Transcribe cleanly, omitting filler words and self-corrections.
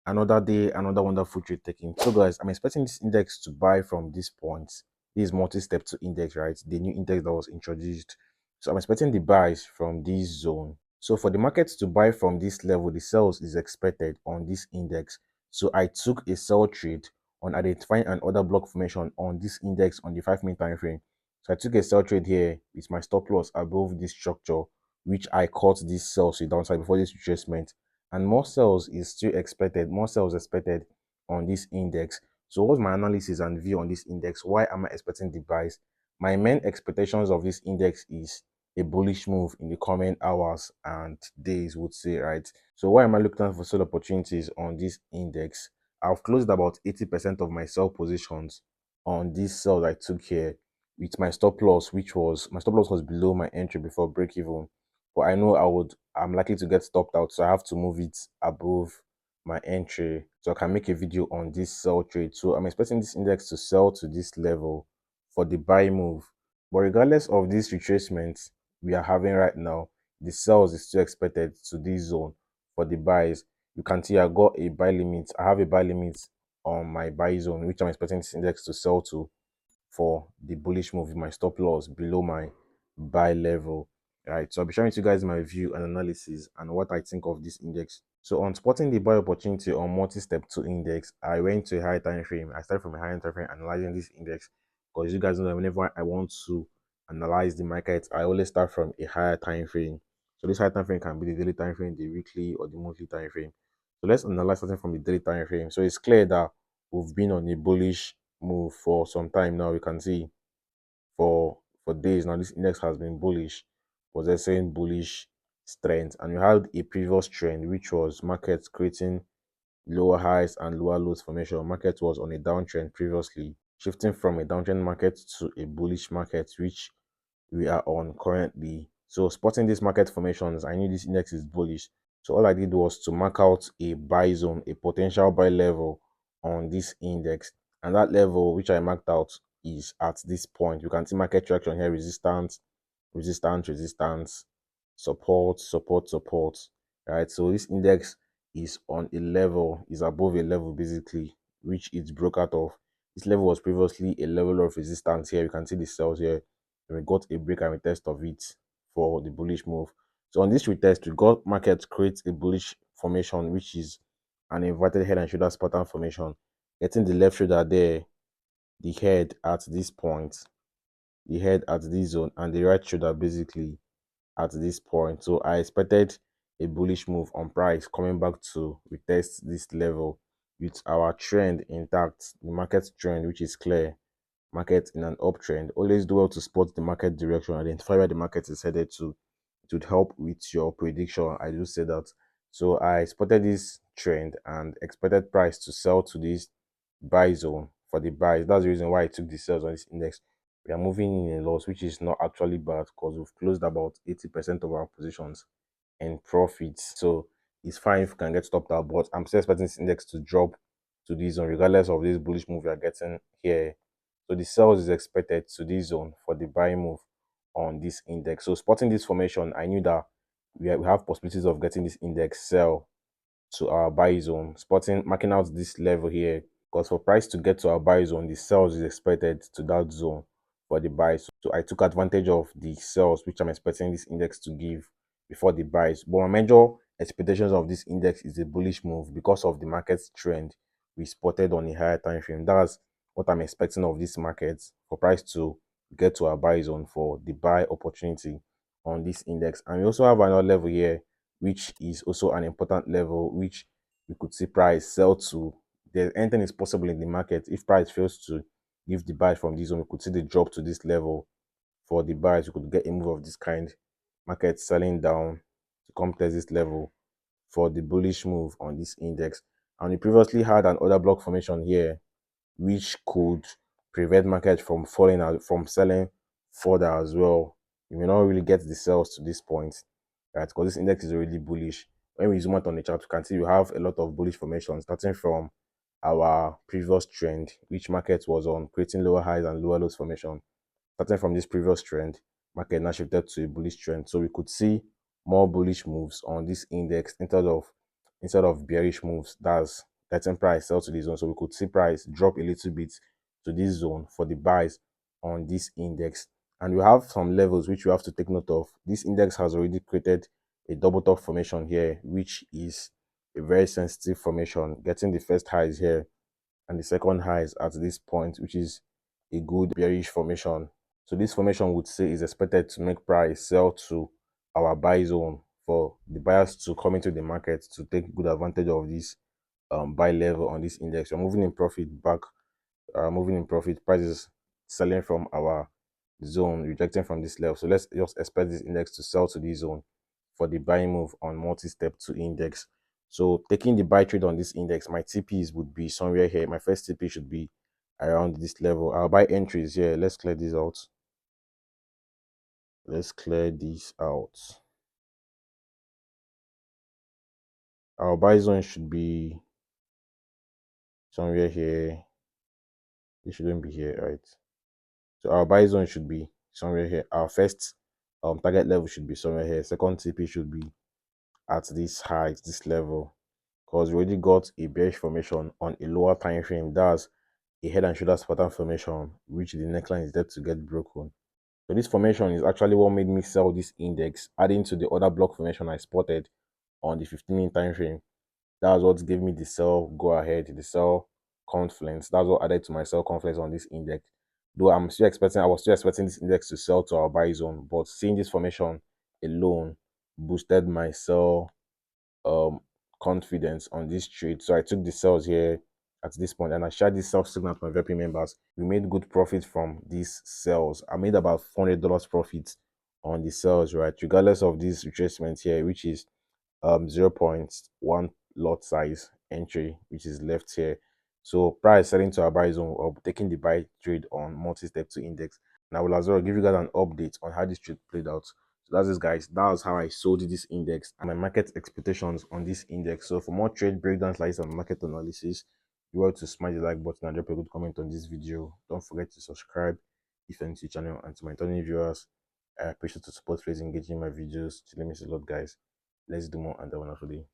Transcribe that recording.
Another day, another wonderful trade taking. So guys, I'm expecting this index to buy from this point. This is multi-step to index, right? The new index that was introduced. So I'm expecting the buys from this zone. So for the markets to buy from this level, the sells is expected on this index. So I took a sell trade on identifying an order block formation on this index on the 5-minute time frame. So I took a sell trade here with my stop loss above this structure, which I caught this sell to the downside before this retracement, and more sales is still expected, more sales expected on this index. So what's my analysis and view on this index? Why am I expecting the buys? My main expectations of this index is a bullish move in the coming hours and days, would say, right? So why am I looking for sell opportunities on this index? I've closed about 80% of my sell positions on this sell I took here with my stop loss, which was my stop loss was below my entry before break even. But I know I'm likely to get stopped out, so I have to move it above my entry so I can make a video on this sell trade. So I'm expecting this index to sell to this level for the buy move. But regardless of this retracement we are having right now, the sells is still expected to this zone for the buys. You can see I got a buy limit. I have a buy limit on my buy zone, which I'm expecting this index to sell to for the bullish move with my stop loss below my buy level. Right, so I'll be sharing with you guys my view and analysis and what I think of this index. So on spotting the buy opportunity on multi-step 2 index, I went to a higher time frame. I started from a higher time frame analyzing this index, because you guys know that whenever I want to analyze the market, I always start from a higher time frame. So this higher time frame can be the daily time frame, the weekly, or the monthly time frame. So let's analyze something from the daily time frame. So it's clear that we've been on a bullish move for some time now. We can see for days now this index has been bullish, possessing bullish strength, and we had a previous trend which was markets creating lower highs and lower lows formation. Market was on a downtrend previously, shifting from a downtrend market to a bullish market, which we are on currently. So spotting these market formations, I knew this index is bullish. So all I did was to mark out a buy zone, a potential buy level on this index. And that level which I marked out is at this point. You can see market traction here, resistance, resistance, resistance, support, support, support. Right. So this index is on a level, is above a level basically, which it broke out of. This level was previously a level of resistance here. You can see the cells here. We got a break and retest of it for the bullish move. So on this retest, we got market create a bullish formation, which is an inverted head and shoulders pattern formation, getting the left shoulder there, the head at this point, the head at this zone, and the right shoulder basically at this point. So I expected a bullish move on price coming back to retest this level with our trend intact, the market trend, which is clear. Market in an uptrend. Always do well to spot the market direction, identify where the market is headed to. It would help with your prediction. I do say that. So I spotted this trend and expected price to sell to this buy zone for the buys. That's the reason why I took the sales on this index. We are moving in a loss, which is not actually bad because we've closed about 80% of our positions in profits. So it's fine if you can get stopped out, but I'm still expecting this index to drop to this zone regardless of this bullish move we are getting here. So the sales is expected to this zone for the buy move on this index. So spotting this formation, I knew that we have possibilities of getting this index sell to our buy zone. Spotting, marking out this level here, because for price to get to our buy zone, the sales is expected to that zone for the buy. So I took advantage of the sales which I'm expecting this index to give before the buys. But my major expectations of this index is a bullish move because of the market's trend we spotted on a higher time frame. That's what I'm expecting of this market, for price to get to our buy zone for the buy opportunity on this index. And we also have another level here, which is also an important level, which we could see price sell to. Anything is possible in the market. If price fails to give the buy from this zone, we could see the drop to this level for the buys. We could get a move of this kind, market selling down to come test this level for the bullish move on this index. And we previously had an order block formation here, which could prevent market from falling out, from selling further as well. You may not really get the sales to this point, right? Because this index is already bullish. When we zoom out on the chart, you can see we have a lot of bullish formations starting from our previous trend, which market was on creating lower highs and lower lows formation. Starting from this previous trend, market now shifted to a bullish trend. So we could see more bullish moves on this index instead of bearish moves. That's letting price sell to this zone. So we could see price drop a little bit to this zone for the buys on this index. And we have some levels which we have to take note of. This index has already created a double top formation here, which is a very sensitive formation, getting the first highs here and the second highs at this point, which is a good bearish formation. So this formation would say is expected to make price sell to our buy zone for the buyers to come into the market to take good advantage of this buy level on this index. We're moving in profit back, moving in profit. Prices selling from our zone, rejecting from this level. So let's just expect this index to sell to this zone for the buying move on multi-step 2 index. So taking the buy trade on this index, my TPs would be somewhere here. My first TP should be around this level. I'll buy entries here. Let's clear this out. Let's clear this out. Our buy zone should be somewhere here. It shouldn't be here, right? So our buy zone should be somewhere here. Our first target level should be somewhere here. Second TP should be at this height, this level, because we already got a bearish formation on a lower time frame. That's a head and shoulders pattern formation, which the neckline is there to get broken. So this formation is actually what made me sell this index, adding to the other block formation I spotted on the 15-minute time frame. That was what gave me the sell go ahead, the sell confluence. That's what added to my sell confluence on this index. Though I was still expecting this index to sell to our buy zone, but seeing this formation alone boosted my sell confidence on this trade. So I took the sells here at this point and I shared this sell signal to my VIP members. We made good profit from these sells. I made about $400 profit on the sells, right? Regardless of this retracement here, which is 0.1 lot size entry, which is left here. So price selling to our buy zone or taking the buy trade on multi-step 2 index. And I will as well give you guys an update on how this trade played out. So that's it, guys. That was how I sold this index and my market expectations on this index. So for more trade breakdowns like this and market analysis, you want to smash the like button and drop a good comment on this video. Don't forget to subscribe if you're new to the channel, and to my returning viewers, I appreciate the support. Please engage in my videos. It really means a lot, guys. Let's do more and have a wonderful day.